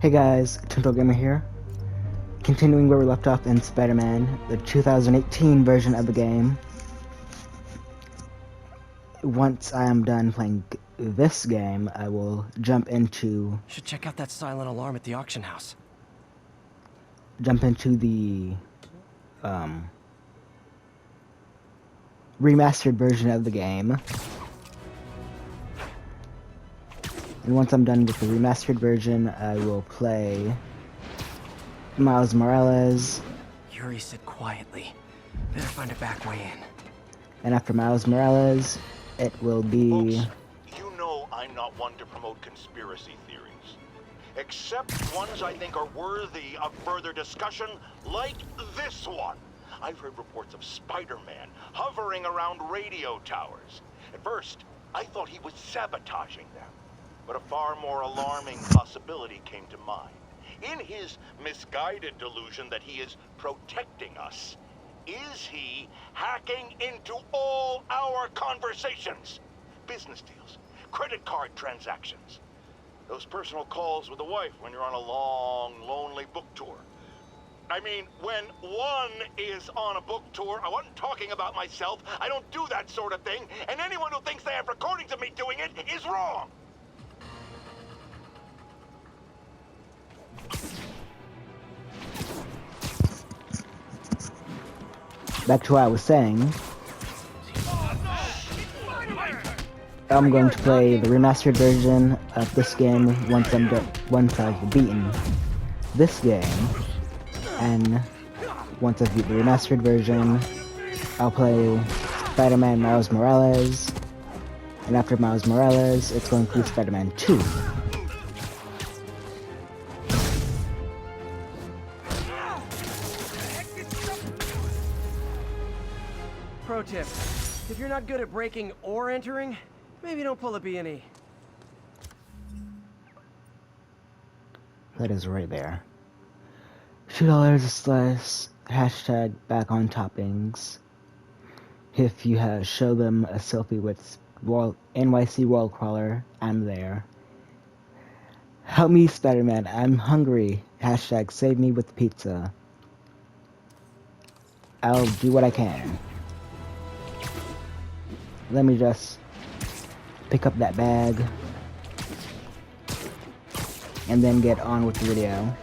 Hey guys, Tinto Gamer here. Continuing where we left off in Spider-Man, the 2018 version of the game. Once I am done playing this game, I will jump into Should check out that silent alarm at the auction house. the remastered version of the game. And once I'm done with the remastered version, I will play Miles Morales. Yuri said quietly. Better find a back way in. And after Miles Morales, it will be... Folks, you know I'm not one to promote conspiracy theories. Except ones I think are worthy of further discussion, like this one. I've heard reports of Spider-Man hovering around radio towers. At first, I thought he was sabotaging them. But a far more alarming possibility came to mind. In his misguided delusion that he is protecting us, is he hacking into all our conversations? Business deals, credit card transactions, those personal calls with the wife when you're on a long, lonely book tour. I mean, when one is on a book tour, I wasn't talking about myself. I don't do that sort of thing, and anyone who thinks they have recordings of me doing it is wrong. Back to what I was saying, I'm going to play the remastered version of this game once I've beaten this game, and once I've beat the remastered version, I'll play Spider-Man Miles Morales, and after Miles Morales, it's going to be Spider-Man 2. Pro tip. If you're not good at breaking or entering, maybe don't pull a B&E. That is right there. $2 a slice, hashtag back on toppings. If you show them a selfie with NYC World Crawler, I'm there. Help me, Spider-Man, I'm hungry. Hashtag save me with pizza. I'll do what I can. Let me just pick up that bag and then get on with the video.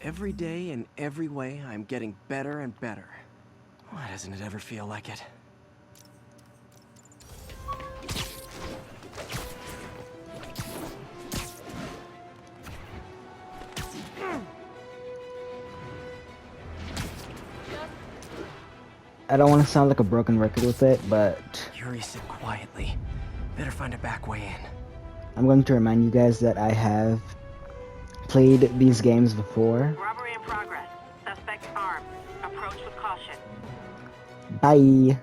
Every day in every way, I'm getting better and better. Why doesn't it ever feel like it? I don't want to sound like a broken record with it, but Yuri said quietly. Better find a back way in. I'm going to remind you guys that I have played these games before. Robbery in progress. Suspect armed. Approach with caution. Bye!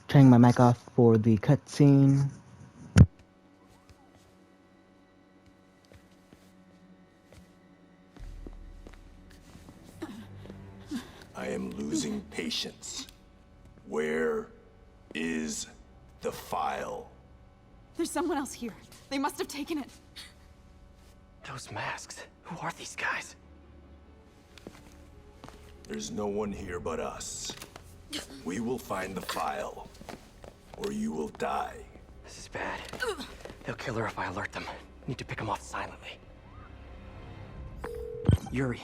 Turning my mic off for the cutscene. I am losing patience. Where is the file? There's someone else here. They must have taken it. Those masks. Who are these guys? There's no one here but us. We will find the file, or you will die. This is bad. They'll kill her if I alert them. Need to pick them off silently. Yuri,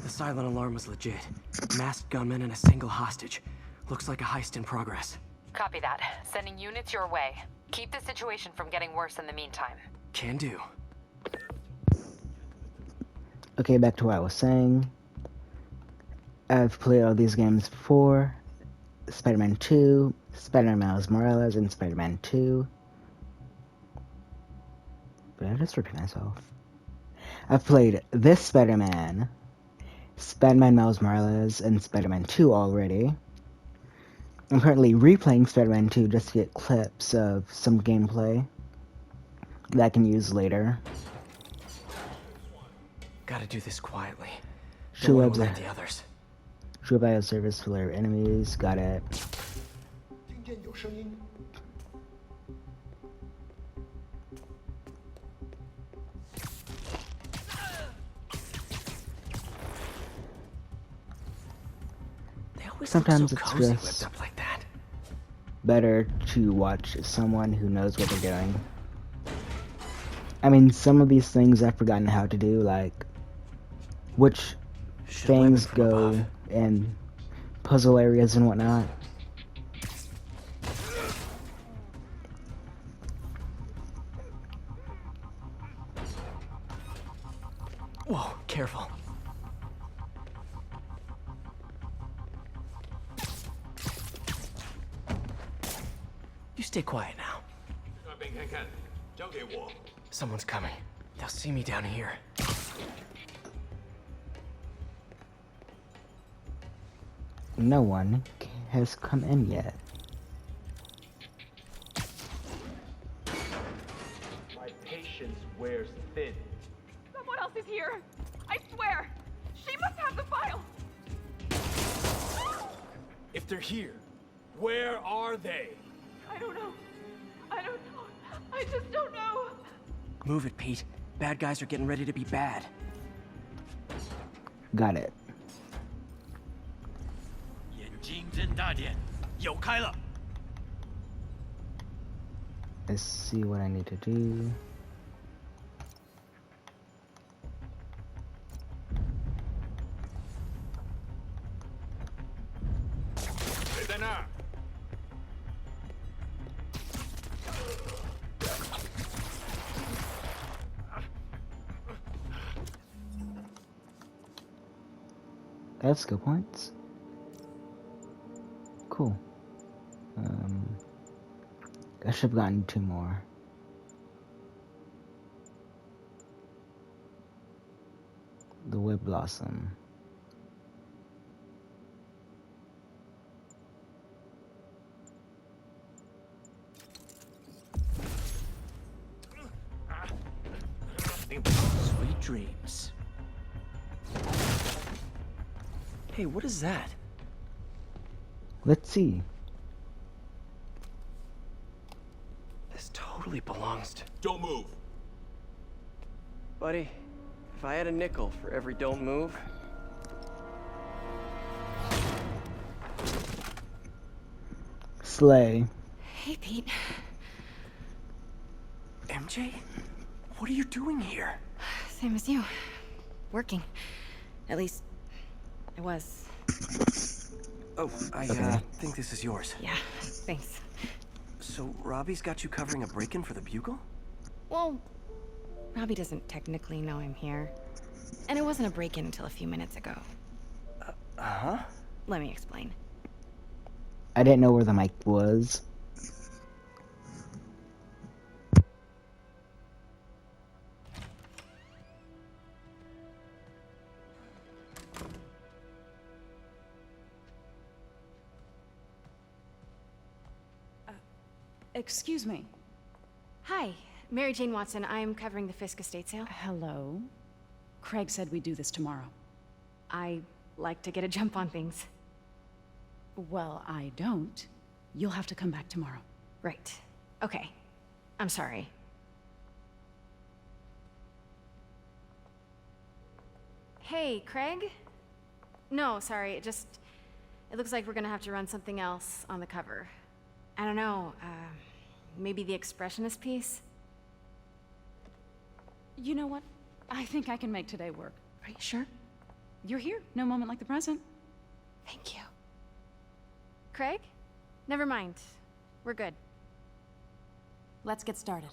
the silent alarm was legit. Masked gunman and a single hostage. Looks like a heist in progress. Copy that. Sending units your way. Keep the situation from getting worse in the meantime. Can do. Okay, back to what I was saying. I've played all these games before. Spider-Man 2, Spider-Man Miles Morales, and Spider-Man 2. But I just repeat myself. I've played this Spider-Man, Spider-Man Miles Morales, and Spider-Man 2 already. I'm currently replaying Spider-Man 2 just to get clips of some gameplay that I can use later. Gotta do this quietly. Shoe Don't webs alert the others. Provide service for their enemies. Got it. sometimes so it's cozy whipped just up like that. better to watch someone who knows what they're doing. I mean, some of these things I've forgotten how to do, like which Should whip it things from go above. in puzzle areas and whatnot. Whoa, careful. You stay quiet now. Someone's coming. They'll see me down here. No one has come in yet. My patience wears thin. Someone else is here. I swear. She must have the file. If they're here, where are they? I don't know. I don't know. I just don't know. Move it, Pete. Bad guys are getting ready to be bad. Got it. 眼睛睁大点，有开了。 Let's see what I need to do. That's skill points. Cool. I should have gotten 2 more. The Whip Blossom. Sweet dreams. Hey, what is that? Let's see. This totally belongs to... Don't move. Buddy, if I had a nickel for every don't move... Slay. Hey, Pete. MJ? What are you doing here? Same as you. Working. At least, I was. Oh, I think this is yours. Yeah, thanks. So, Robbie's got you covering a break-in for the Bugle? Well, Robbie doesn't technically know I'm here. And it wasn't a break-in until a few minutes ago. Uh-huh. Let me explain. I didn't know where the mic was. Excuse me. Hi, Mary Jane Watson. I'm covering the Fisk estate sale. Hello. Craig said we'd do this tomorrow. I like to get a jump on things. Well, I don't. You'll have to come back tomorrow. Right. Okay. I'm sorry. Hey, Craig? No, sorry, it looks like we're gonna have to run something else on the cover. I don't know, maybe the expressionist piece? You know what? I think I can make today work. Are you sure? You're here. No moment like the present. Thank you. Craig? Never mind. We're good. Let's get started.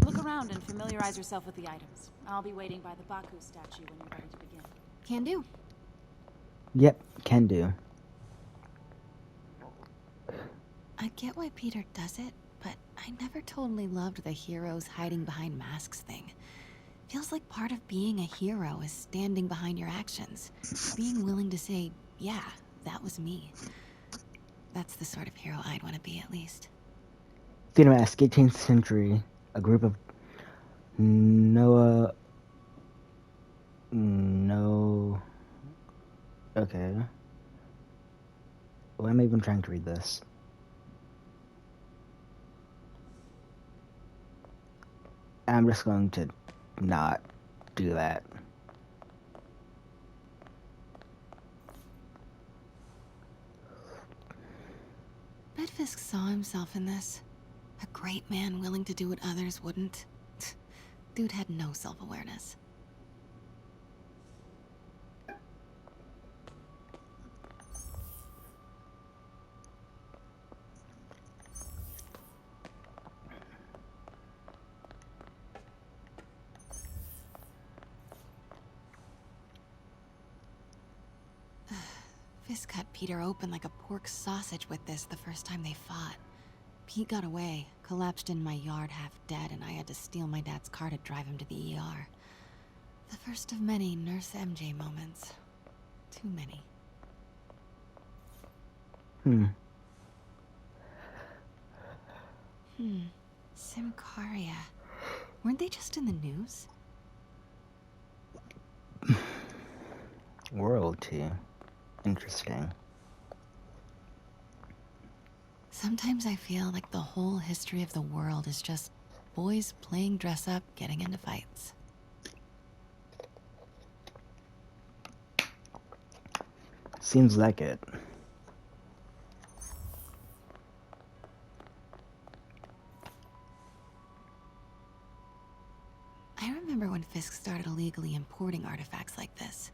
Look around and familiarize yourself with the items. I'll be waiting by the Baku statue when you're ready to begin. Can do. Yep, can do. I get why Peter does it, but I never totally loved the heroes hiding behind masks thing. Feels like part of being a hero is standing behind your actions. Being willing to say, yeah, that was me. That's the sort of hero I'd want to be, at least. Theater Mask, 18th century. A group of Okay. Why am I even trying to read this? I'm just going to not do that. if Fisk saw himself in this? A great man willing to do what others wouldn't? Dude had no self-awareness. Fisk cut Peter open like a pork sausage with this the first time they fought. Pete got away, collapsed in my yard half dead, and I had to steal my dad's car to drive him to the ER. The first of many Nurse MJ moments. Too many. Simcaria. Weren't they just in the news? Royalty. Interesting. Sometimes I feel like the whole history of the world is just boys playing dress up, getting into fights. Seems like it. I remember when Fisk started illegally importing artifacts like this.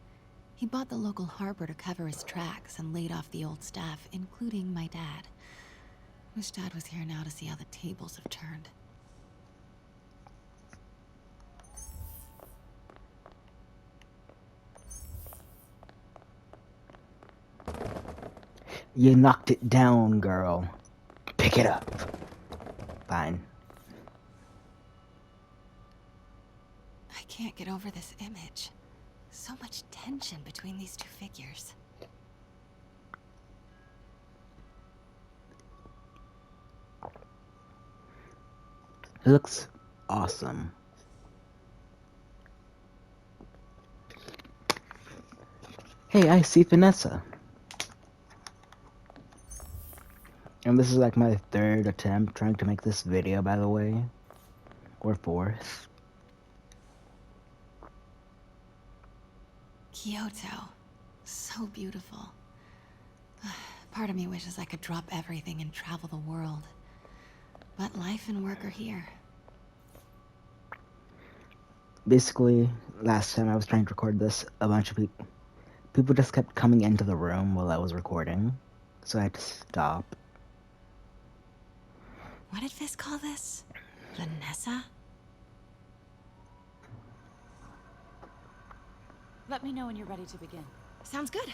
He bought the local harbor to cover his tracks and laid off the old staff, including my dad. Wish Dad was here now to see how the tables have turned. You knocked it down, girl. Pick it up. Fine. I can't get over this image. So much tension between these two figures. It looks awesome. Hey, I see Vanessa. And this is like my third attempt trying to make this video, by the way. Or fourth. Kyoto. So beautiful. Part of me wishes I could drop everything and travel the world. But life and work are here. Basically, last time I was trying to record this, a bunch of people just kept coming into the room while I was recording. So I had to stop. What did Fisk call this? Vanessa? Let me know when you're ready to begin. Sounds good.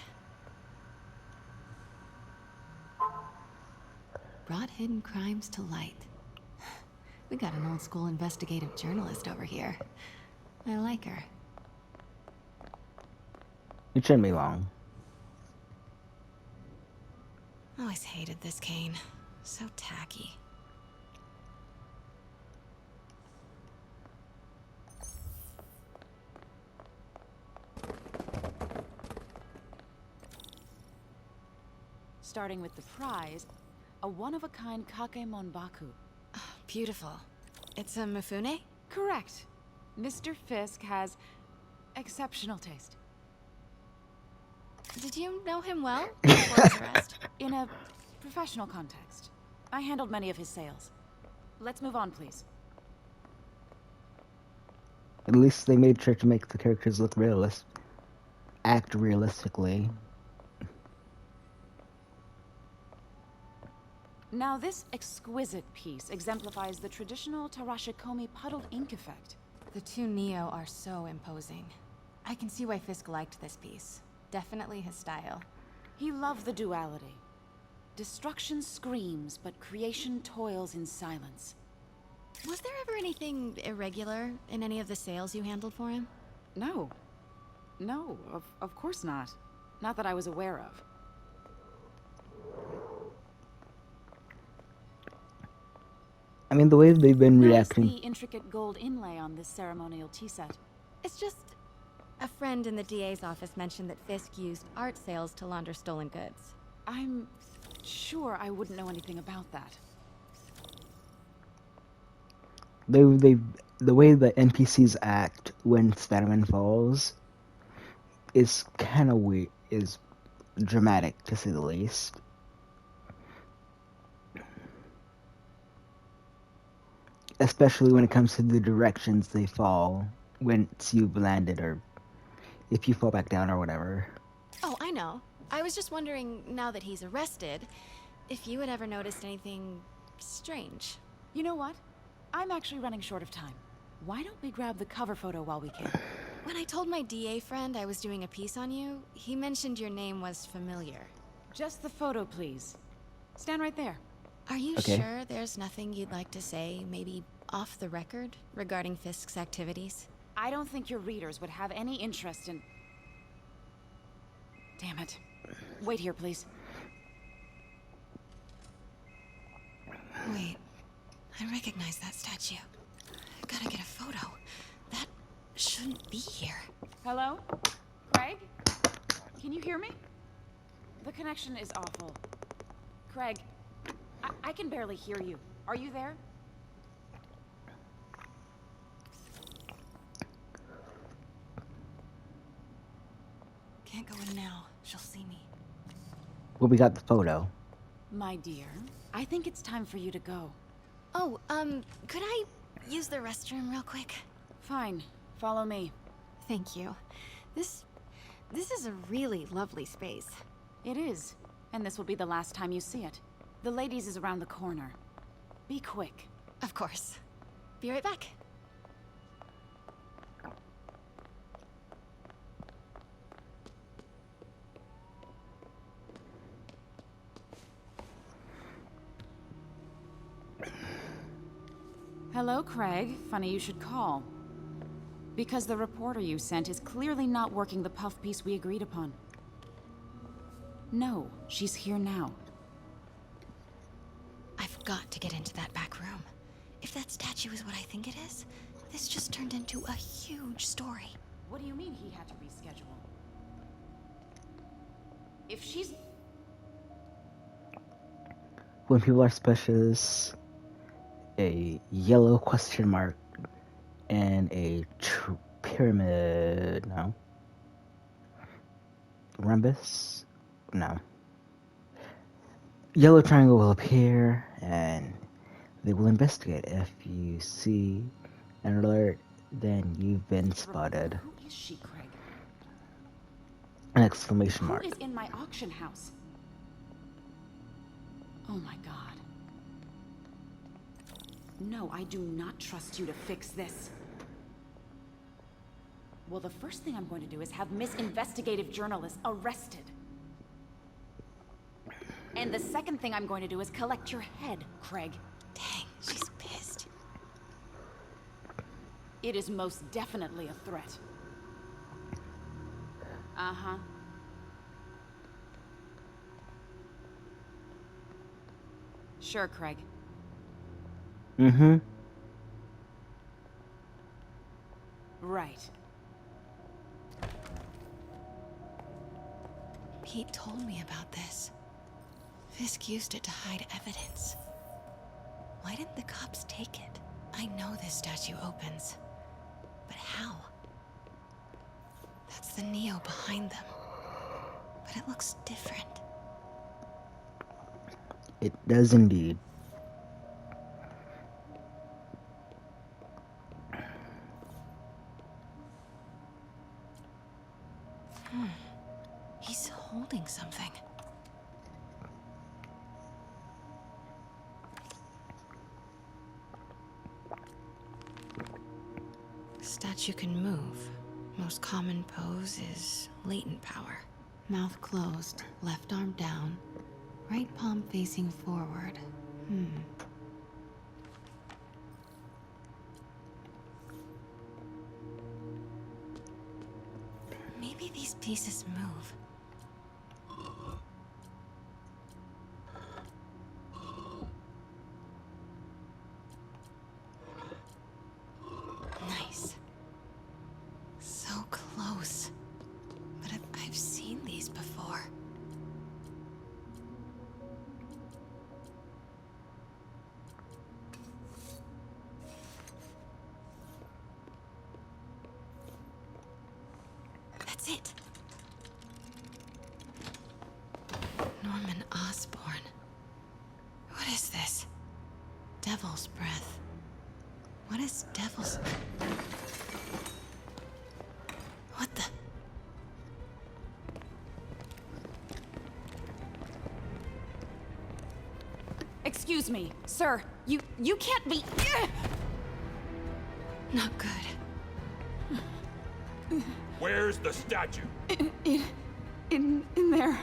Brought hidden crimes to light. We got an old school investigative journalist over here. I like her. It shouldn't be long. Always hated this cane. So tacky. Starting with the prize, a one-of-a-kind Kakemon Baku. Beautiful. It's a Mifune? Correct. Mr. Fisk has exceptional taste. Did you know him well before his arrest? In a professional context, I handled many of his sales. Let's move on, please. At least they made sure to make the characters look realistic. Act realistically. Now, this exquisite piece exemplifies the traditional Tarashikomi puddled ink effect. The two Neo are so imposing. I can see why Fisk liked this piece. Definitely his style. He loved the duality. Destruction screams, but creation toils in silence. Was there ever anything irregular in any of the sales you handled for him? No. No, of course not. Not that I was aware of. I mean, the way they've been Notice reacting. the intricate gold inlay on this ceremonial tea set. It's just... a friend in the DA's office mentioned that Fisk used art sales to launder stolen goods. I'm sure I wouldn't know anything about that. The way the NPCs act when Spider-Man falls is kind of weird, is dramatic to say the least. especially when it comes to the directions they fall once you've landed, or if you fall back down or whatever. Oh, I know. I was just wondering, now that he's arrested, if you had ever noticed anything strange. You know what? I'm actually running short of time. Why don't we grab the cover photo while we can? When I told my DA friend I was doing a piece on you, he mentioned your name was familiar. Just the photo, please. Stand right there. Are you Okay. sure there's nothing you'd like to say, maybe off the record, regarding Fisk's activities? I don't think your readers would have any interest in... Damn it. Wait here, please. Wait, I recognize that statue. I gotta get a photo. That shouldn't be here. Hello? Craig? Can you hear me? The connection is awful. Craig, I can barely hear you. Are you there? Can't go in now. She'll see me. Well, we got the photo. My dear, I think it's time for you to go. Oh, could I use the restroom real quick? Fine. Follow me. Thank you. This is a really lovely space. It is. And this will be the last time you see it. The ladies is around the corner. Be quick. Of course. Be right back. Hello, Craig. Funny you should call. Because the reporter you sent is clearly not working the puff piece we agreed upon. No, she's here now. I've got to get into that back room. If that statue is what I think it is, this just turned into a huge story. What do you mean he had to reschedule? If she's... When people are suspicious, a yellow question mark and a pyramid, no. Rhombus? No. Yellow triangle will appear and they will investigate. If you see an alert, then you've been spotted. Who is she, Craig? An exclamation mark. Who is in my auction house? Oh my god. No, I do not trust you to fix this. Well, the first thing I'm going to do is have Miss Investigative Journalist arrested. And the second thing I'm going to do is collect your head, Craig. Dang, she's pissed. It is most definitely a threat. Uh-huh. Sure, Craig. Mm-hmm. Right. Pete told me about this. Fisk used it to hide evidence. Why didn't the cops take it? I know this statue opens. But how? That's the Neo behind them. But it looks different. It does indeed. He's holding something. Statue can move. Most common pose is latent power. Mouth closed, left arm down, right palm facing forward. Maybe these pieces move. Nice. So close. But I've seen these before. That's it. Norman Osborn. What is this? Devil's breath. What is devil's... What the... Excuse me, sir. You can't be... Not good. Where's the statue? In there.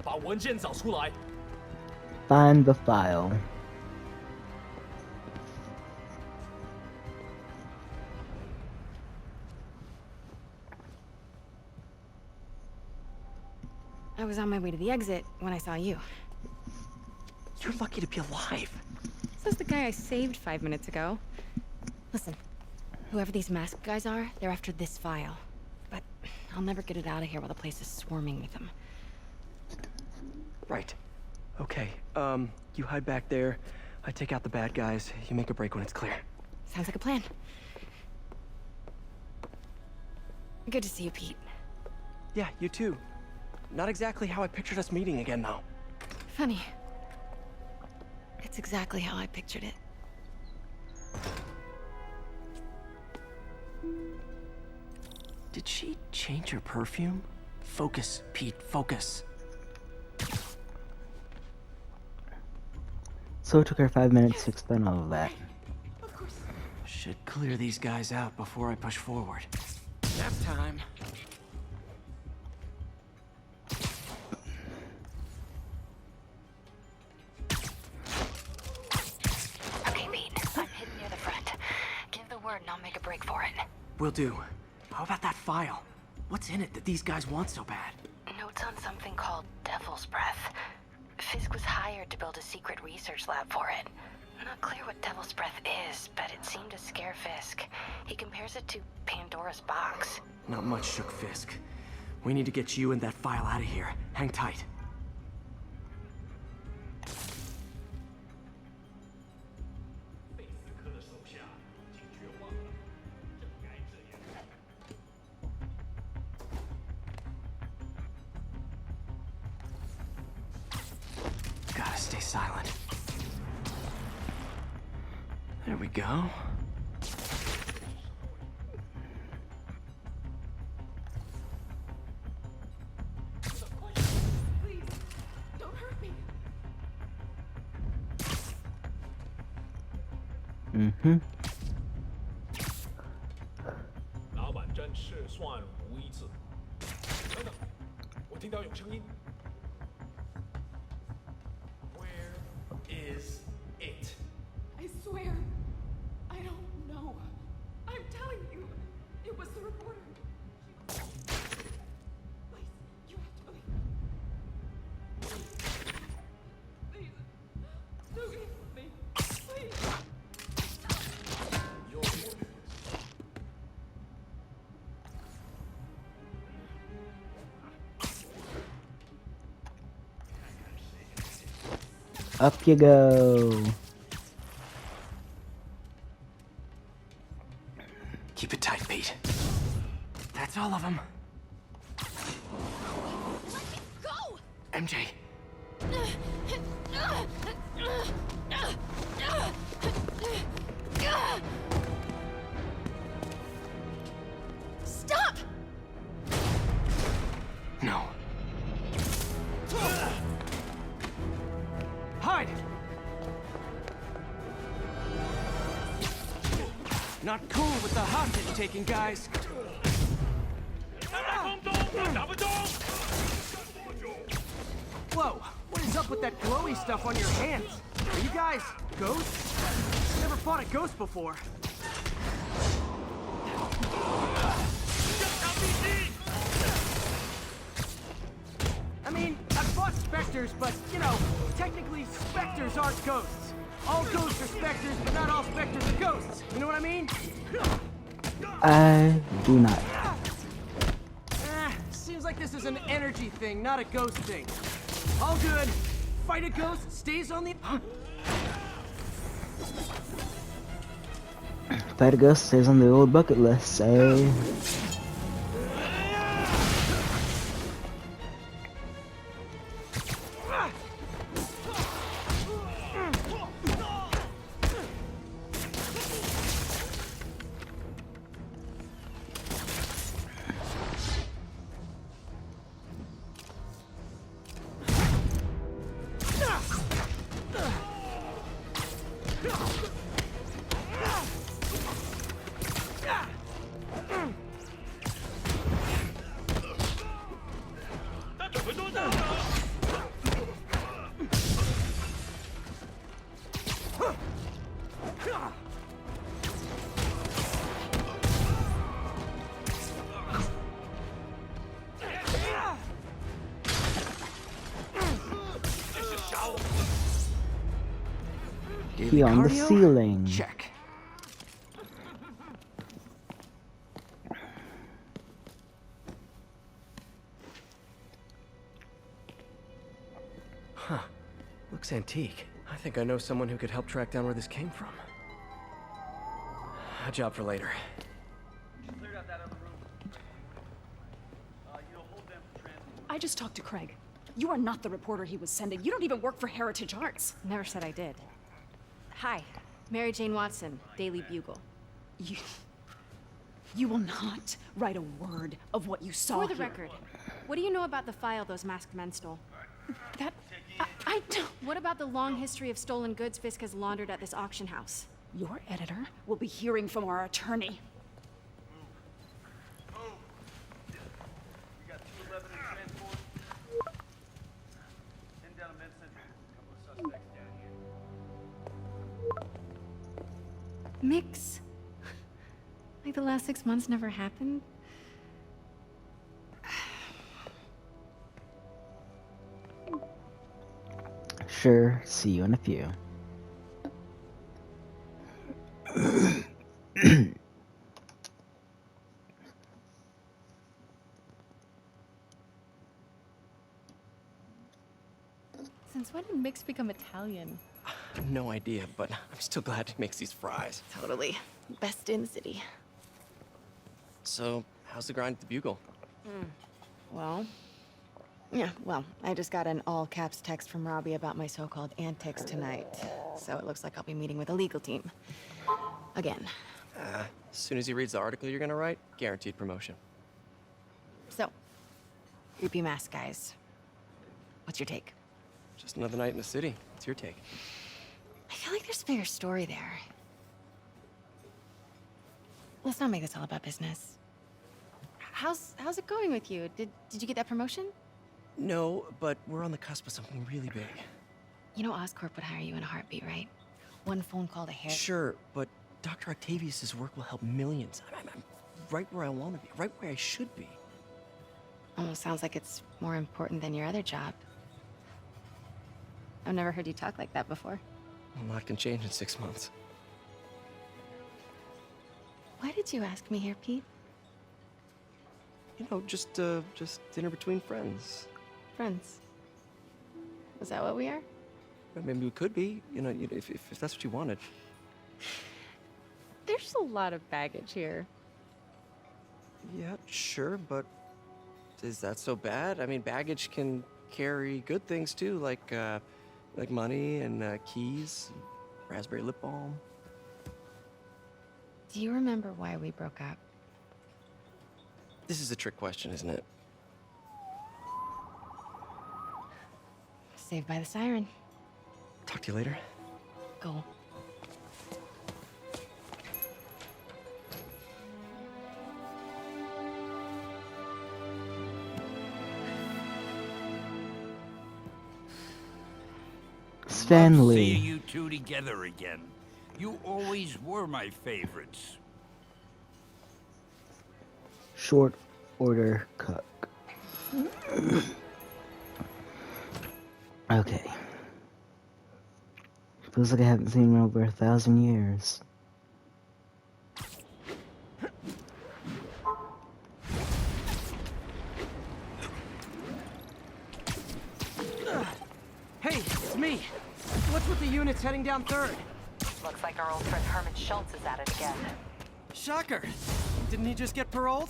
把文件找出来。 Find the file. I was on my way to the exit when I saw you. You're lucky to be alive. Says the guy I saved 5 minutes ago. Listen, whoever these masked guys are, they're after this file. But I'll never get it out of here while the place is swarming with them. Right. Okay, you hide back there. I take out the bad guys. You make a break when it's clear. Sounds like a plan. Good to see you, Pete. Yeah, you too. Not exactly how I pictured us meeting again, though. Funny. It's exactly how I pictured it. Did she change her perfume? Focus, Pete, focus. So it took her 5 minutes to explain all of that. Should clear these guys out before I push forward. Nap time. Okay, Pete. I'm hidden near the front. Give the word and I'll make a break for it. Will do. How about that file? What's in it that these guys want so bad? Notes on something called Devil's Breath. Fisk was hired to build a secret research lab for it. Not clear what Devil's Breath is, but it seemed to scare Fisk. He compares it to Pandora's box. Not much shook Fisk. We need to get you and that file out of here. Hang tight. Gotta stay silent. There we go. Please, don't hurt me. Mm-hmm. 老板真是算无一次。等等，我听到有声音。Where is it? I swear, I don't know. I'm telling you, it was the reporter. Please, you have to believe. Please, do it for me. Please. Your orders. Up you go. Keep it tight, Pete. That's all of them. Go! MJ. Stop! No. Hide! Not cool with the hostage taking, guys. Whoa, what is up with that glowy stuff on your hands? Are you guys ghosts? Never fought a ghost before. I mean, I've fought specters, but, you know, technically specters aren't ghosts. All ghosts are specters, but not all specters are ghosts. You know what I mean? I do not. Seems like this is an energy thing, not a ghost thing. All good. Fight a ghost, stays on the... Fight a ghost stays on the old bucket list, eh? Key on the cardio? ceiling. Check. Huh. Looks antique. I think I know someone who could help track down where this came from. A job for later. I just talked to Craig. You are not the reporter he was sending. You don't even work for Heritage Arts. Never said I did. Hi, Mary Jane Watson, Daily Bugle. You will not write a word of what you saw For the here. record, what do you know about the file those masked men stole? That... I don't... What about the long history of stolen goods Fisk has laundered at this auction house? Your editor will be hearing from our attorney. Mix? Like the last 6 months never happened? Sure, see you in a few. Since when did Mix become Italian? No idea, but I'm still glad he makes these fries. Totally. Best in the city. So, how's the grind at the Bugle? Well, I just got an all-caps text from Robbie about my so-called antics tonight. So it looks like I'll be meeting with a legal team. Again. As soon as he reads the article you're gonna write, guaranteed promotion. So, creepy mask guys. What's your take? Just another night in the city. What's your take? I feel like there's a bigger story there. Let's not make this all about business. How's it going with you? Did you get that promotion? No, but we're on the cusp of something really big. You know Oscorp would hire you in a heartbeat, right? One phone call to Harry. Sure, but Dr. Octavius's work will help millions. I'm right where I want to be, right where I should be. Almost sounds like it's more important than your other job. I've never heard you talk like that before. A lot can change in 6 months. Why did you ask me here, Pete? You know, just dinner between friends. Friends. Is that what we are? Well, maybe we could be, if that's what you wanted. There's a lot of baggage here. Yeah, sure, but is that so bad? I mean, baggage can carry good things too, like money and keys, raspberry lip balm. Do you remember why we broke up? This is a trick question, isn't it? Saved by the siren. Talk to you later. Go. Stanley. Seeing you two together again. You always were my favorites. Short order cook. Okay. Feels like I haven't seen him in over 1,000 years. Hey, it's me. What's with the units heading down 3rd? Looks like our old friend Herman Schultz is at it again. Shocker. Didn't he just get paroled?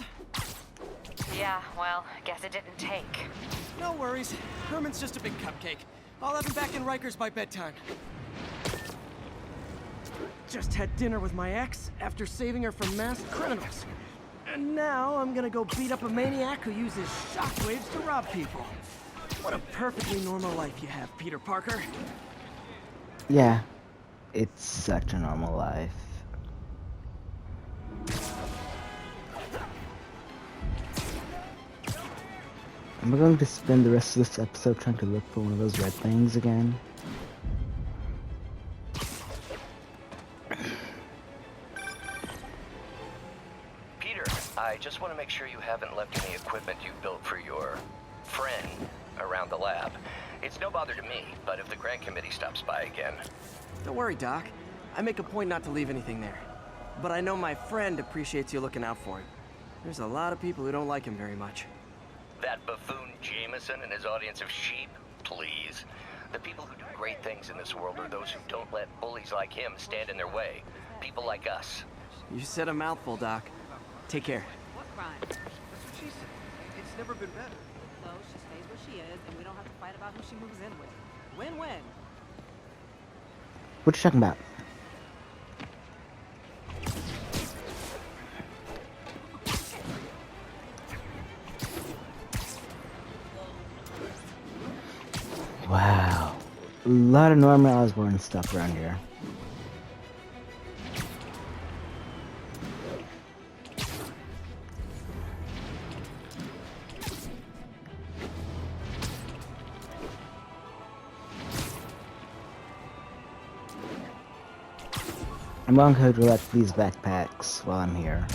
Yeah, well, guess it didn't take. No worries. Herman's just a big cupcake. I'll have him back in Rikers by bedtime. Just had dinner with my ex after saving her from masked criminals. And now I'm gonna go beat up a maniac who uses shockwaves to rob people. What a perfectly normal life you have, Peter Parker. Yeah, it's such a normal life. Am I going to spend the rest of this episode trying to look for one of those red things again? Peter, I just want to make sure you haven't left any equipment you built for your friend around the lab. It's no bother to me, but if the grant committee stops by again... Don't worry, Doc. I make a point not to leave anything there. But I know my friend appreciates you looking out for him. There's a lot of people who don't like him very much. That buffoon Jameson and his audience of sheep? Please. The people who do great things in this world are those who don't let bullies like him stand in their way. People like us. You said a mouthful, Doc. Take care. What crime? That's what she said. It's never been better. So she stays where she is, and we don't have to fight about who she moves in with. Win-win. What you talking about? Wow. A lot of Norman Osborn stuff around here. I'm going to collect these backpacks while I'm here.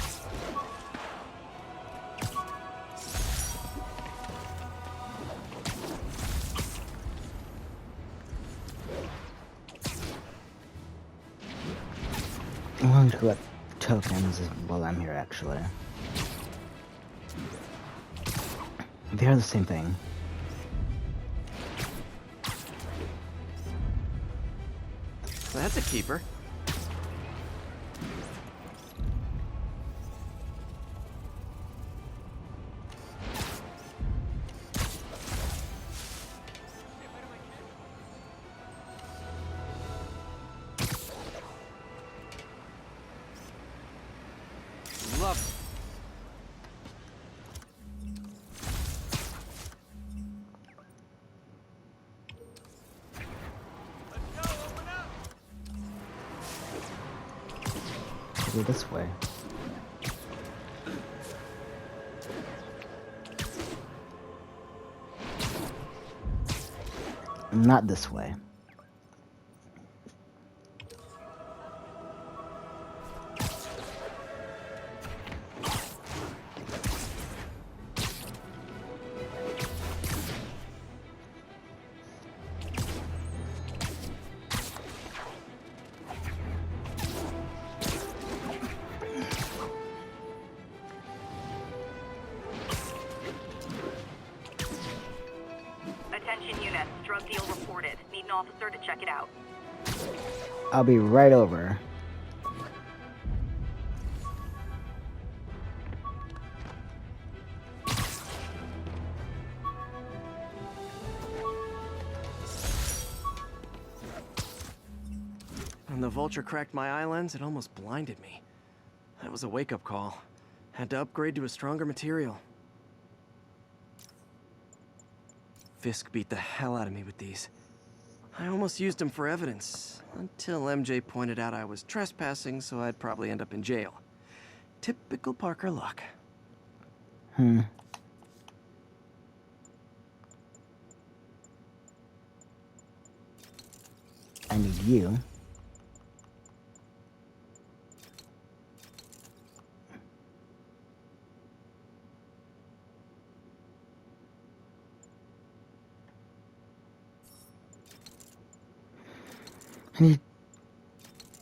I'm going to collect tokens while I'm here, actually. They're the same thing. That's a keeper. Love. Go this way. Not this way. Attention units, drug deal reported. Need an officer to check it out. I'll be right over. When the vulture cracked my eye lens, it almost blinded me. That was a wake-up call. Had to upgrade to a stronger material. Fisk beat the hell out of me with these. I almost used them for evidence, until MJ pointed out I was trespassing, so I'd probably end up in jail. Typical Parker luck. I need you. I need...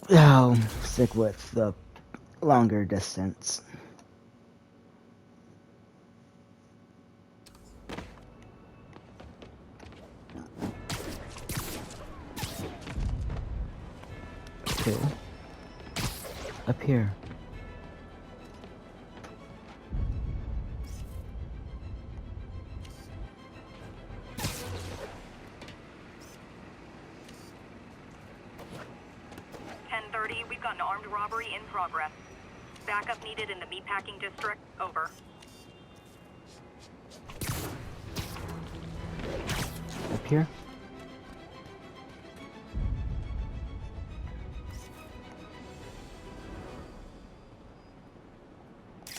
Oh, stick with the longer distance. Okay. Up here. We've got an armed robbery in progress. Backup needed in the meatpacking district. Over. Up here?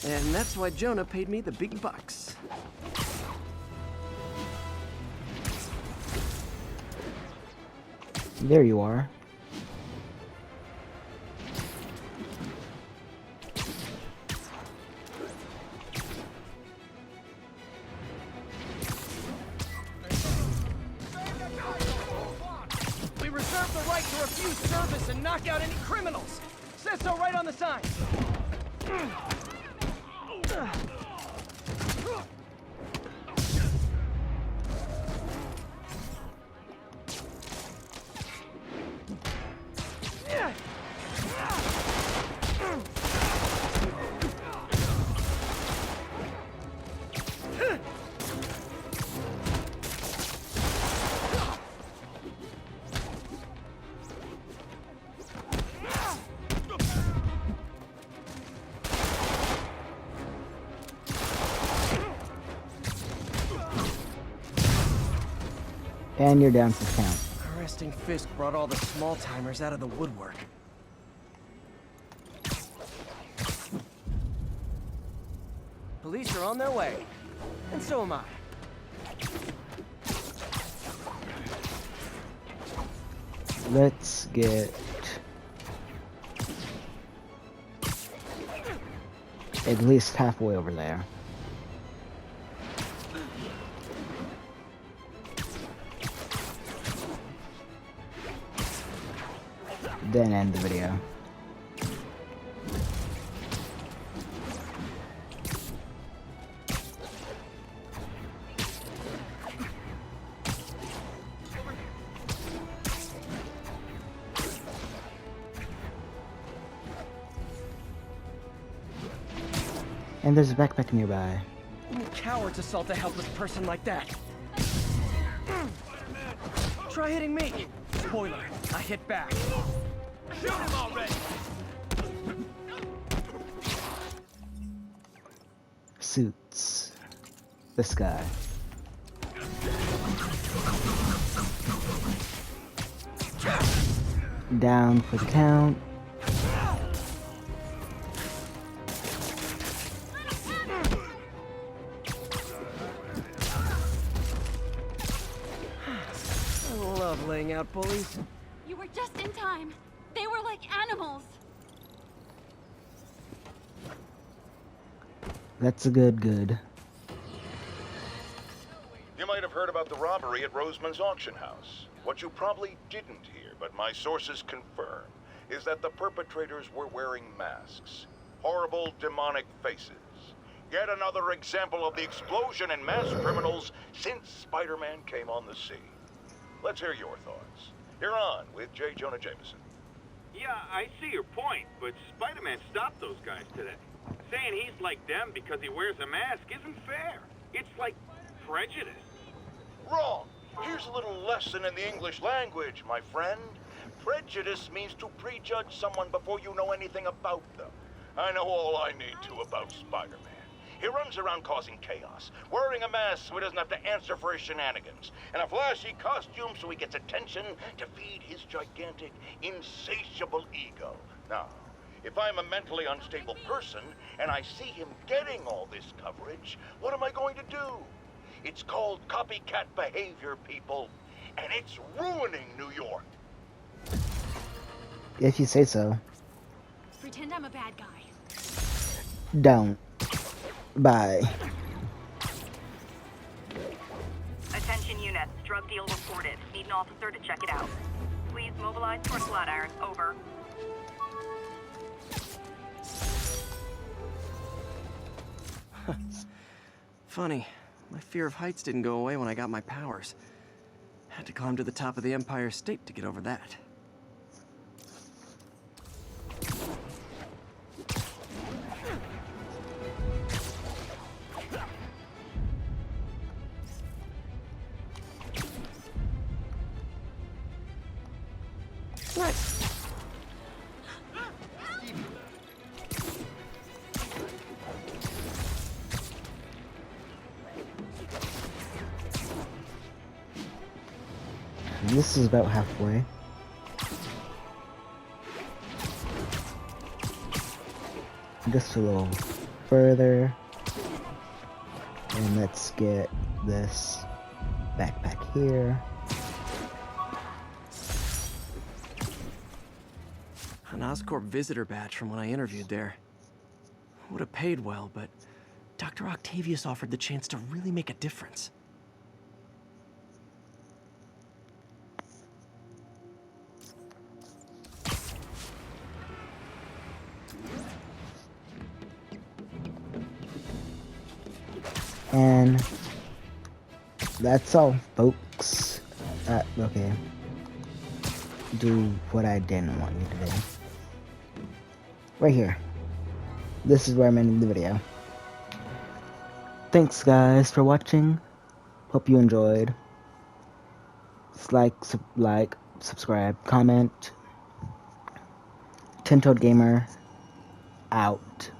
And that's why Jonah paid me the big bucks. There you are. to refuse service and knock out any criminals. Says so right on the sign. And you're down for count. Arresting Fisk brought all the small-timers out of the woodwork. Police are on their way. And so am I. Let's get at least halfway over there. Then end the video. And there's a backpack nearby. Cowards assault a helpless person like that. Try hitting me. Spoiler, I hit back. Shoot him already! Suits. This guy. Down for the count. I love laying out bullies. You were just in time. They were like animals. That's a good. You might have heard about the robbery at Roseman's auction house. What you probably didn't hear, but my sources confirm, is that the perpetrators were wearing masks. Horrible, demonic faces. Yet another example of the explosion in mass criminals since Spider-Man came on the scene. Let's hear your thoughts. You're on with J. Jonah Jameson. Yeah, I see your point, but Spider-Man stopped those guys today. Saying he's like them because he wears a mask isn't fair. It's like prejudice. Wrong. Here's a little lesson in the English language, my friend. Prejudice means to prejudge someone before you know anything about them. I know all I need to about Spider-Man. He runs around causing chaos, wearing a mask so he doesn't have to answer for his shenanigans, and a flashy costume so he gets attention to feed his gigantic, insatiable ego. Now, if I'm a mentally unstable person and I see him getting all this coverage, what am I going to do? It's called copycat behavior, people, and it's ruining New York. If you say so. Pretend I'm a bad guy. Don't. Bye. Attention units, drug deal reported. Need an officer to check it out. Please mobilize toward Flatiron. Over. Funny. My fear of heights didn't go away when I got my powers. Had to climb to the top of the Empire State to get over that. Nice. This is about halfway. Just a little further. And let's get this backpack here. An Oscorp visitor badge from when I interviewed there. Would have paid well, but Dr. Octavius offered the chance to really make a difference. And that's all, folks. Okay. Do what I didn't want you to do. Right here. This is where I'm ending the video. Thanks, guys, for watching. Hope you enjoyed. Like, subscribe, comment. Tintoed Gamer, out.